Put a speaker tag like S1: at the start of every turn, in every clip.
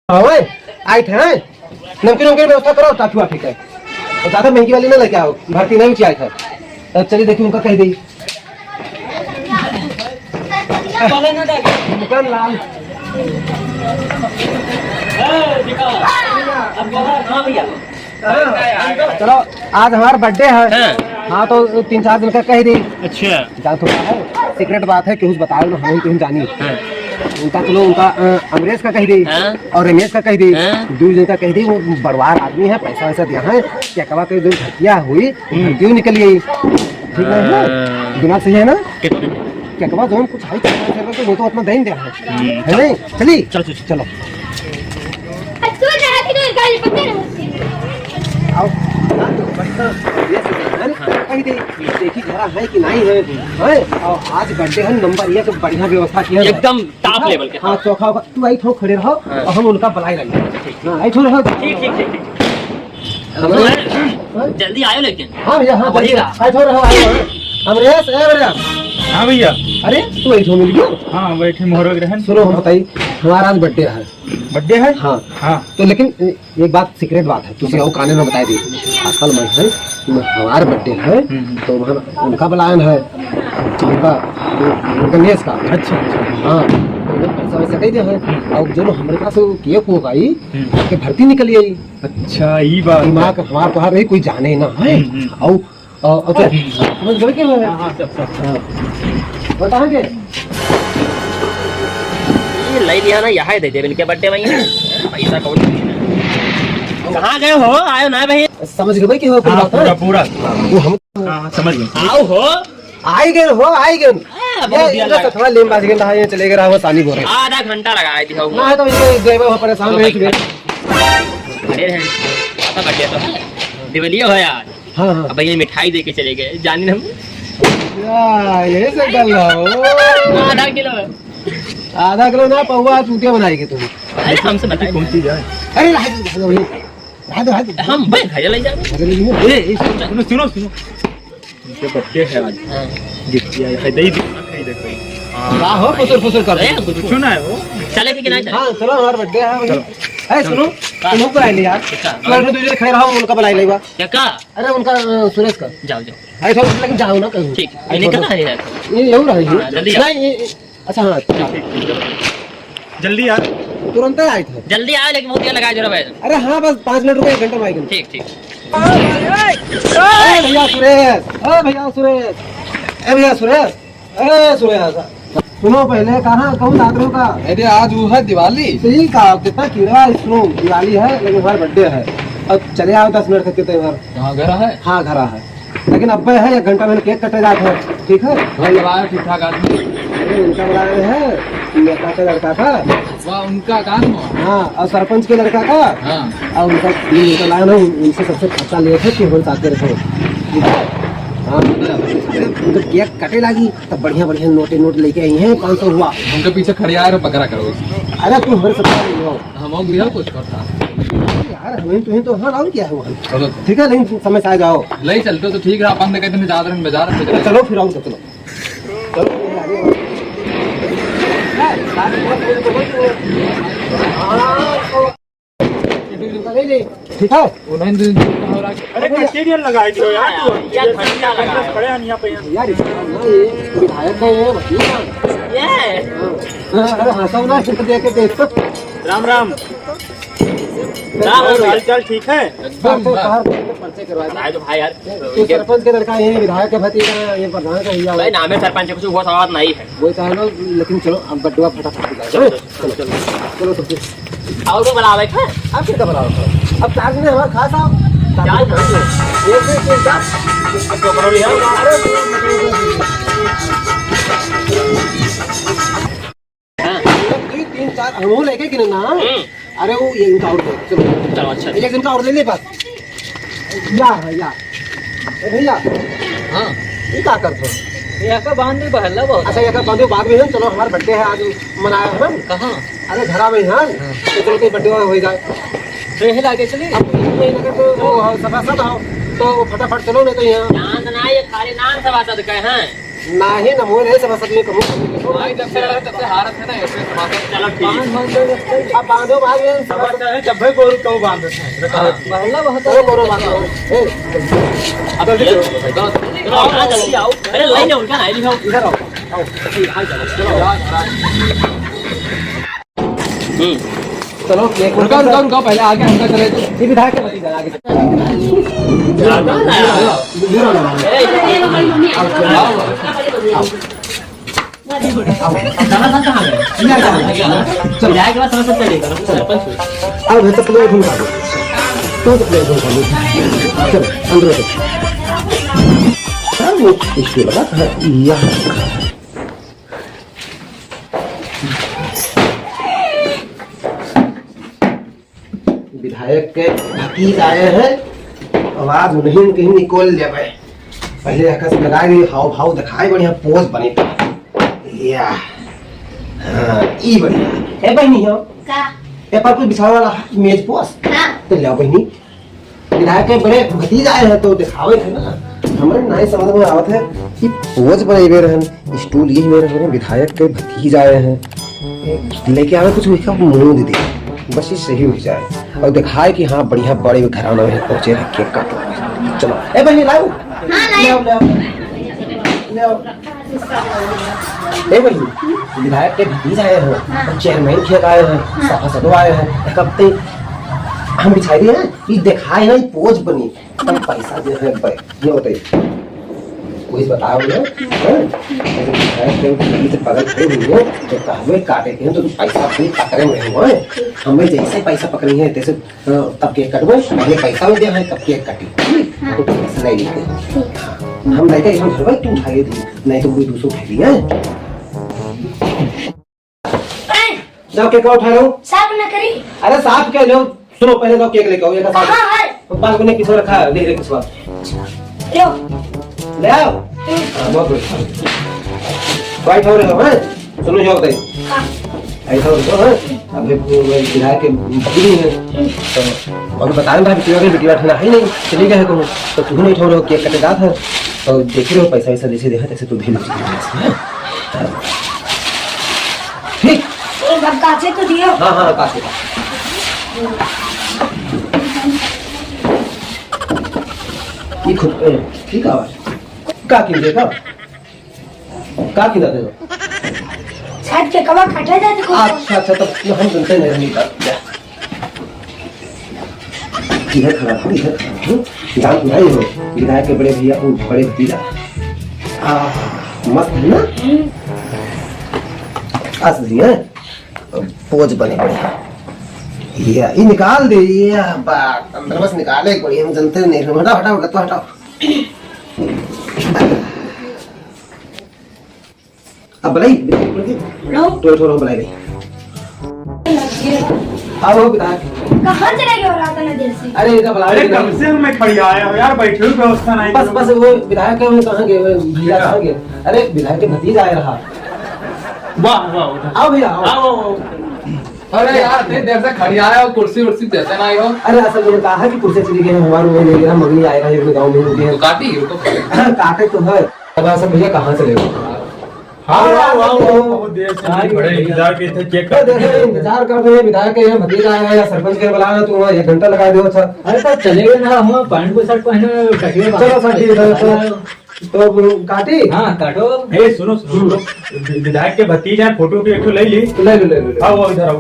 S1: हाँ आए थे नमकीन नमकीन व्यवस्था करो टाफी वाफी का तो ज्यादा महंगी वाली ना लेके आओ भर्ती नहीं आए थे तब चलिए देखिए उनका कह दी दुकान लाल चलो आज हमारा बर्थडे है। हाँ तो 3-4 दिन का कह दी।
S2: अच्छा
S1: जान थोड़ा है सीक्रेट बात है कि बताओ ना हम तुम जानी उनका चलो उनका अमरेश का कह दी और रमेश का कह दी 2 दिन का कह दी। वो बड़वार आदमी है पैसा वैसा दिया है क्या कवा कई 2 घटिया हुई क्यों निकल गई ठीक है दिमाग सही है ना क्या कवा जो कुछ हाई तो वो तो अपना देन दिया है नहीं चली चलो चलो आओ देखी घरा है कि नहीं है और आज बर्थडे है नंबर ये तो बढ़िया व्यवस्था किया
S2: एकदम टॉप लेवल के।
S1: हाँ चौखा तू आई थो खड़े रहो और हम उनका बुलाई लेंगे। हाँ आई थो रहो
S2: ठीक ठीक ठीक जल्दी आयो लेकिन।
S1: हाँ भैया हाँ आई थो रहो अमरेश भैया।
S3: हाँ भैया।
S1: अरे तू आई थो मिल गया।
S3: हाँ बैठे मोहर ग्रहण।
S1: सुनो हम बताइए हमारा आज बर्थडे है।
S3: बर्थडे है
S1: हाँ
S3: हाँ
S1: तो लेकिन एक बात सीक्रेट बात है तुझे वो काने में बताई दी आजकल मैं है हमारा बर्थडे है तो वहाँ उनका बुलायन है उनका गणेश का।
S3: अच्छा
S1: हाँ तो पैसा वैसा कही दिया है और जो हमारे पास केक हो गई के भर्ती निकली आई।
S3: अच्छा ये बात
S1: दिमाग हमारे पास रही कोई जाने ना है और समझ गए क्या बताएंगे
S2: ले लिया ना यहाँ दे दे इनके बर्थडे में पैसा कौन कहाँ गए हो आयो ना भाई
S1: समझ गए कि हो
S3: पूरा पूरा
S1: वो हम
S3: समझ गए।
S2: आओ हो
S1: आई गए ये थोड़ा लेम बाज गए ये चले गए रहा सानी बोल रहे
S2: आधा घंटा लगा दिया
S1: ना तो इनको देवे हो परेशान रहे थे।
S2: अरे हैं बर्थडे तो दिवाली है यार।
S1: हां हां
S2: अब ये मिठाई दे के चले गए जानी हम
S1: ये से गल हो आधा किलो ना पौवा चूतिया बनाएगी तुम।
S2: अरे हमसे बताइए
S3: कौन चीज है।
S1: अरे रात
S2: हम भाई खाया ले जाए
S3: सुनो सुनो सुनो इनके बर्थडे है आज गिफ्ट किया है दे दे कोई
S1: हो फुसर कर
S3: सुना है वो
S2: चले कि नहीं
S1: हां चलो हमारा बर्थडे है ए सुनो तुम बुला ले यार मैं तो इधर खड़े रहो उनका बुला लेगा
S2: क्या का।
S1: अरे उनका सुरेश का
S2: जाओ जाओ
S1: अरे थोड़ा लेकिन जाओ ना कहीं
S2: ठीक इन्हें कहाँ है यार
S1: ये यही रही
S2: जल्दी
S1: नहीं अच्छा हाँ
S3: जल्दी यार
S1: तुरंत आए थे
S2: जल्दी आओ लेकिन मोतिया लगा जरा भाई।
S1: अरे हाँ बस 5 मिनट रुको 1 घंटा में आएंगे।
S2: ठीक ठीक
S1: भैया सुरेश भैया सुरेश सुनो पहले कहाँ कहूँ दादरों का
S4: अरे आज वो है दिवाली
S1: सही कहा कितना कीड़ा सुनो दिवाली है लेकिन हमारा बर्थडे है अब चले आओ 10 मिनट तक कितने घर
S4: कहाँ घर है।
S1: हाँ घर है लेकिन अब है 1 घंटा में केक कटे जाते हैं ठीक है
S4: घर ठीक ठाक आदमी
S1: उनका बुलाए है नेता का लड़का का
S4: वाह उनका काम
S1: हाँ और सरपंच के लड़का का
S4: हाँ
S1: और उनका लाइन है उनसे सबसे खर्चा लिए थे कि हम साथ रखो ठीक है। हाँ उधर केक कटे लगी तब बढ़िया बढ़िया नोट लेके आई हैं 500 हुआ
S4: उनके पीछे खड़े आए बकरा करो।
S1: अरे तू हमारे साथ नहीं हो
S4: हम भी कुछ करता
S1: यार हमें तो हाँ और क्या है वहाँ
S4: चलो
S1: ठीक है लेकिन समय से आ जाओ
S4: ले चलते तो ठीक है अपन कहते हैं ज्यादा बाजार में
S1: चलो फिर आओ चलो ठीक है
S3: अरे कैटेरियन लगाई दो यार
S2: क्या घंटा लगा
S3: खड़े हैं यहाँ पे
S1: यार विधायक है अरे हंसो ना देख के देख
S3: राम राम हाल चाल ठीक है।
S1: पर्चे करवा दे
S2: तो भाई यार
S1: तो सरपंच के लड़का ये विधायक का भतीजा ये प्रधान का भैया
S2: भाई नाम है सरपंच कुछ हुआ सवाल नहीं है
S1: वही कहा ना लेकिन चलो अब बड्डुआ फटाफट चलो चलो चलो सब कुछ
S2: और तो बनावे है
S1: अब कितना बनाओ अब चार्ज में हमारा खास आओ तीन चार हम लेके कि ना अरे वो ये इनका और चलो
S2: चलो अच्छा
S1: एक दिन का और ले ले बस या भैया
S4: हाँ
S1: ये क्या करते
S2: ये का बांध दे बहला बहुत
S1: अच्छा ये का बांधो बाद में चलो हमारा बर्थडे है आज मनाया है हम
S2: कहां
S1: अरे घरा में है तो चलो कोई बर्थडे हो जाए
S2: रह लागे चले
S1: अब ये लगे तो वो सभासद हो तो फटाफट चलो नहीं तो यहाँ
S2: चांद ना ये खाली नाम सभासद कहे हैं
S1: नहीं ना मोर है समझ सकते कहूँ
S4: भाई जब से लड़ा तब से हारत है ना ऐसे समाचार
S2: चलो ठीक है।
S1: अब बांधो भाग
S3: जब भाई गोरू कहो बांध देते हैं
S1: बहला बहुत करो बांधो
S2: चलो आओ जल्दी आओ। अरे लाइन है उनका नहीं लिखाओ।
S1: इधर आओ चलो एक
S4: रुको रुको रुको पहले आगे अंदर चले तो
S1: ये विधायक के भतीजा आगे
S2: विधायक के बाद समझ सकते हैं सरपंच
S1: अब तो प्लेट ढूंढ दो तो प्लेट ढूंढ दो चलो अंदर चलो वो इसके लगा है यहाँ विधायक के भतीज आए हैं आवाज नहीं कहीं निकोल लेवे पहले आकाश लगाए गई हाव भाव दिखाए बढ़िया पोज बने या हाँ ई बढ़िया ए बहनी हो
S5: का
S1: ए पर कोई बिछावे वाला मेज पोस
S5: हाँ
S1: तो ले बहनी विधायक के बड़े भतीज आए हैं तो दिखावे थे ना हमारे नहीं समझ में आवत है कि पोज बनेबे रहन स्टूल यही मेरे हो विधायक के भतीज आए हैं लेके आवे कुछ उसका मुंह दे दे बस ये सही हो जाए और दिखाए कि हाँ बढ़िया बड़े घराना में पहुंचे हैं केक काट चलो ए बहनी लाओ
S5: हाँ
S1: ले आओ ले आओ ले आओ ए बहनी विधायक के भतीज आए हैं और चेयरमैन खेत आए हैं सफा सदो आए हैं एक हफ्ते हम बिछाई दिए हैं ये दिखाए ना ये पोज बनी तब पैसा जो है ये बताइए कोई बताओ ना पकड़ खड़े हुए हो तो कहवे काटे के हैं तो पैसा अपनी पकड़े में हुआ है हमें जैसे पैसा पकड़ी है तैसे तब केक कटवे पहले पैसा में दिया है तब केक काटी तो पैसा नहीं लेते हम नहीं हम घर में तू उठाए दी नहीं तो कोई दूसरा उठा लिया जाओ केक उठा लो
S5: साफ न करी
S1: अरे साफ क्या लो सुनो पहले जाओ केक लेके आओ ये का साफ
S5: हाँ हाँ
S1: पास में किसने रखा है देख ले किस बात
S5: लो
S1: ले आओ बहुत बढ़िया वाइट हो रहे हो हैं सुनो जाओ बताइए ऐसा हो रहा है अभी विधायक के भतीजे हैं तो अभी बताएं भाई बिटिया ठंडा है नहीं चली गए कहूँ तो तू नहीं ठो रहे हो केक कटेगा था तो देख रहे हो पैसा वैसा जैसे देखा तैसे तू भेज ठीक
S5: एक बार काचे तो दियो
S1: हाँ हाँ काफी ये खुद ठीक आवाज का किंदेगा का किंदा देगा
S5: शायद के कवा काटा जाए तो
S1: अच्छा अच्छा तब हम सुनते नहीं इधर खड़ा था इधर जान भाई हो विधायक के बड़े भैया बड़े भतीजा मस्त है ना आज दिए पोज बने बढ़िया ये निकाल दे ये बात अंदर बस निकाले बढ़िया हम जनते नहीं हटाओ हटाओ तो हटाओ अब बलाई
S5: लो
S1: तो थोड़ा बलाई नहीं आओ विधायक
S5: कहाँ चले गए रात में देर से
S1: अरे इधर बुला
S3: अरे कब से मैं खड़ी आया हो यार बैठे हुए व्यवस्था नहीं
S1: बस बस वो विधायक के कहाँ गए भैया कहाँ गए अरे विधायक के भतीजा आया रहा
S3: वाह वाह उधर
S1: आओ भैया आओ
S3: आओ
S4: अरे यार इतनी देर से खड़ी आया और कुर्सी उर्सी देते ना आई हो
S1: अरे असल में कहा है कि कुर्सी चली गई हमारे में ले गया मगनी आएगा ये गांव में हो गया
S4: तो काटी रुको
S1: काटे तो है अब ऐसा भैया कहाँ चले गए
S3: हाँ बहुत देर से बड़े इंतजार के थे केक
S1: तो देखे इंतजार कर रहे हैं विधायक के यहाँ भतीजा आया है या सरपंच के बुलाना तो वहाँ 1 घंटा लगा दो अच्छा
S6: अरे तो चले गए ना हम पैंट को शर्ट पहने
S1: चलो सर ठीक है तो काटी
S6: हाँ काटो
S3: ए सुनो सुनो विधायक के भतीजे हैं फोटो की एक ले ली
S1: तो ले लो
S3: आओ इधर आओ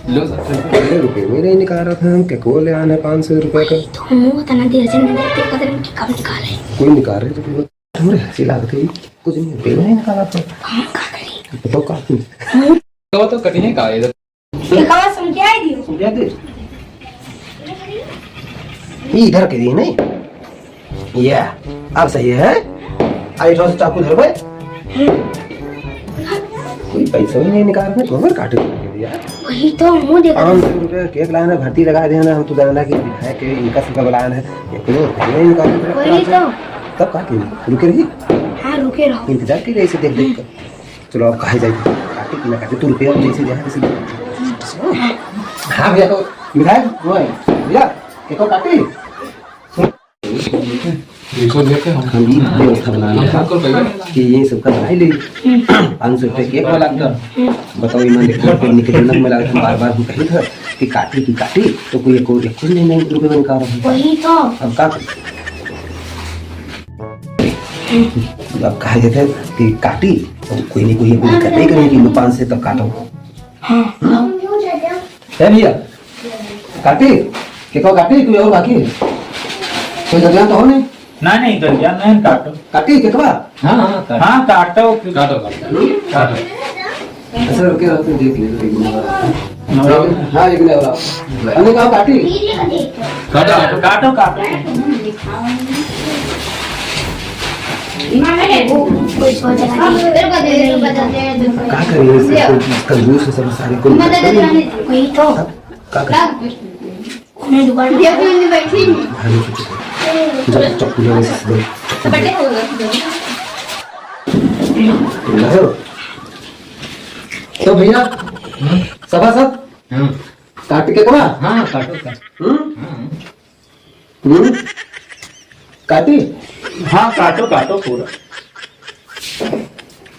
S4: लो सर
S1: पहले रुपए में नहीं निकाल रहा था हम क्या को ले आना 500 रुपए का
S5: तो मुंह तना देर से नहीं देखते कदर की कम निकाले
S1: कोई निकाल रहे तो हमारे हंसी लागत है कुछ नहीं रुपए में नहीं निकाला था
S5: हम का करी
S1: तो काफी
S4: तो कटी नहीं का इधर
S5: ये कवा सुन के आई दियो
S1: समझा दे ये इधर के दिए नहीं ये अब सही है आई से चाकू धर भाई कोई पैसा भी नहीं निकाल रहे तो काटे दिया
S5: वही तो मुंह देखा
S1: 500 रुपए केक लाना भर्ती लगा देना हम तो जानना कि विधायक के इनका सबका बुलाना है ये कोई नहीं निकाल
S5: वही तो
S1: तब काटे रुके रही
S5: हाँ रुके रहो
S1: इंतजार की रही से देख देख कर चलो अब कहे जाएगी काटे कि ना काटे तू रुपया जैसे जहाँ जैसे हाँ भैया तो विधायक वो है भैया केक काटे
S4: इसको लेके
S1: हम ये व्यवस्था बनाना था कि ये सबका दवाई ले 500 रुपये केक वाला था। बताओ ईमान देखो पेन के दिन में लगा बार बार हम कही था कि काटी तो कोई एक कुछ नहीं रुपये में निकाल रहा
S5: वही तो
S1: अब का अब कहा जाता है कि काटी तो कोई नहीं कोई दिक्कत नहीं करेगी कि 5 से तब काटो। है भैया काटी केक काटी कोई और बाकी है कोई दर्जन तो हो नहीं
S3: नहीं दरिया नहीं काटो
S1: काटी केकवा
S6: हाँ
S3: हाँ काटो
S4: काटो काटो
S1: ऐसा रुके रहते हैं, देख लीजिए हाँ एक नहीं हो रहा अने कहा काटी
S4: काटो
S3: काटो काटो
S5: कोई सोच रहा है
S1: क्या करिए कंजूस है सब सारे को
S5: वही तो
S1: क्या करें
S5: उन्हें दुकान बैठी
S1: जब चप्पू ले दो तो भैया सभा सब काट के कमा
S6: हाँ काटो
S1: काटी
S3: हाँ काटो काटो पूरा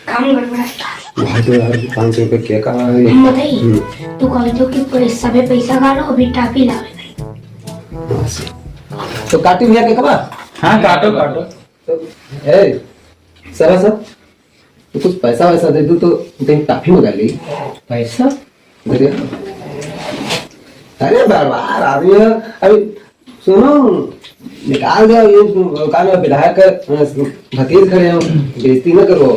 S5: काम गड़बड़ाता
S1: वहाँ तो यार 500 रुपये क्या कहा है
S5: बताइए तू कह दो कि सबे पैसा खा लो अभी टापी लावे
S1: तो काटी भैया के कमा
S3: हाँ काटो काटो
S1: ए सभा सब तो कुछ पैसा वैसा दे दूँ तो कहीं टाफी मंगा ली
S6: पैसा
S1: अरे अरे बार बार आदमी है अभी सुनो निकाल दो ये कान में विधायक भतीज खड़े हैं बेइज्जती न करो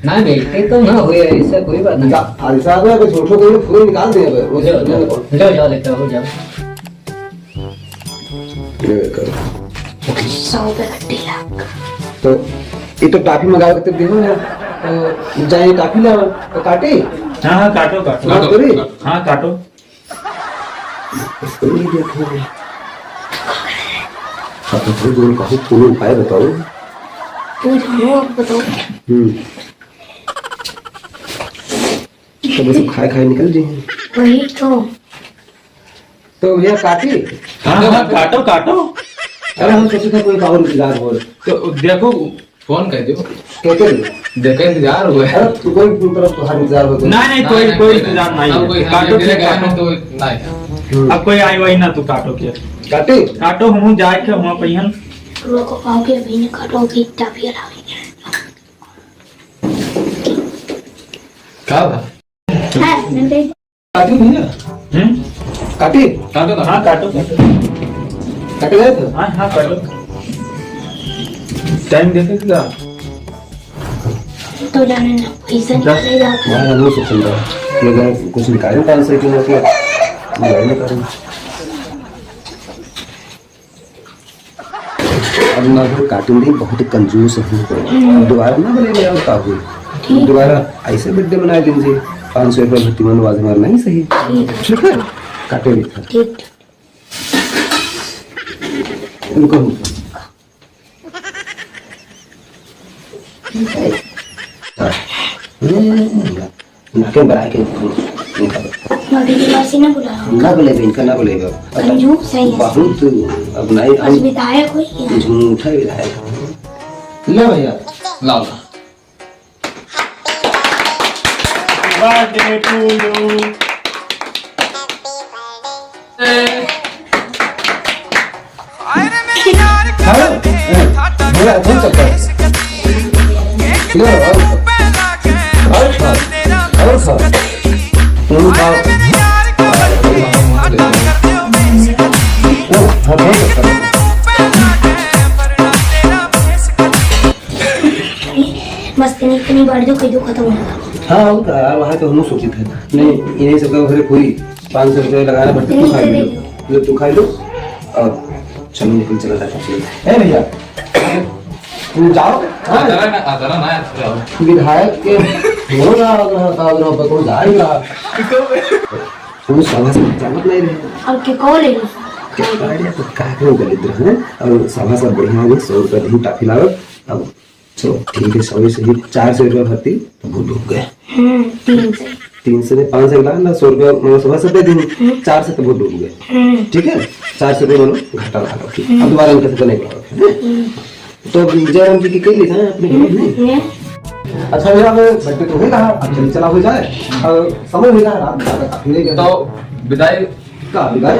S6: ना बेटे तो ना हुए ऐसा कोई बात नहीं
S1: आज साहब है कोई छोटो कोई पूरे निकाल दे
S6: जाओ लेकर हो जाओ
S5: 100 रुपए का ढीला
S1: तो ये तो टाफी मंगा के देखो ना तो जाए टाफी ला तो काटे
S3: हाँ हाँ काटो काटो
S1: काटो
S3: हाँ काटो
S1: इसको नहीं देखो अब तो जोन का कोई उपाय बताओ
S5: तू जानो अब बताओ
S1: तो बस खाए निकल जाए
S5: वही तो
S1: भैया काटी
S3: हाँ हाँ काटो काटो
S1: अरे हम सोचे थे कोई और इंतजार हो
S4: तो देखो फोन कर दो
S1: कहते
S4: देखो इंतजार हुआ है
S1: अरे तू कोई तरफ तो हर इंतजार हो
S3: नहीं कोई इंतजार नहीं
S4: अब कोई
S3: है। काटो
S4: ले
S3: के काटो
S4: तो नहीं
S3: अब कोई आई वही ना तू काटो के
S1: काटे
S3: काटो हम जाए के वहाँ पहियन
S5: तू लोग को पाओ के अभी नहीं काटोगी टापी लावे
S4: क्या था
S5: है नहीं
S1: काटी भैया काटी
S4: काटो तो
S3: हाँ काटो काटो
S1: काटे गए थे
S3: हाँ हाँ काटो टाइम देखे क्या
S5: तो जाने ना पैसा निकाले जाता
S1: मैं नहीं सोच रहा ये अगर कुछ निकालें 500 की नोट मैं नहीं करूँ अब ना तो काटूंगी बहुत कंजूस हूँ दोबारा ना बोलेंगे और का हुई दोबारा ऐसे बर्थडे मनाए दिन से 500 रुपये भर्ती मनवाज हमारा नहीं सही ठीक है काटे भी था
S5: ठीक
S1: उनको नाके बड़ा के
S5: बड़ी वासी ना बुलाओ
S1: ना बोलेगा इनका ना बोलेगा
S5: कंजूस है ये
S1: बहुत अब नहीं
S5: बस विधायक हुई है
S1: झूठा विधायक ले भैया
S4: लाओ
S3: बर्थडे टू यू
S1: भैया कौन सकता है लो और खाओ तुम खाओ हाँ कौन सकता है
S5: मस्ती नहीं इतनी बार जो कहीं खत्म होगा
S1: हाँ होता है वहाँ तो हम सोचे थे नहीं इन्हीं सबका घर पूरी 500 रुपये लगाना पड़ता तू खा लो तू खा लो और चलो निकल चला जाता है भैया तुम जाओ
S4: आदरा ना
S1: विधायक के हो रहा कौन जाएगा तुम सभा से जमत नहीं रहे
S5: अब के कॉल है
S1: तो काहे दरिद्र हैं और सभा सब बढ़िया है 100 रुपये नहीं टाफी लागत अब चलो ठीक है 100 से ही 400 रुपये भर्ती तो वो डूब गए 3 से 5 से ला 100 रुपये मतलब सभा से दे दी 4 से तो वो डूब गए ठीक है 400 रुपये मतलब घाटा लगा अब दोबारा इनके से नहीं तो जयराम जी की कई लिखा है अपने घर में। अच्छा भैया बर्थडे तो होगा, अब चल चला हो जाए और समय हो जाए रात काफी नहीं
S4: तो विदाई
S1: का विदाई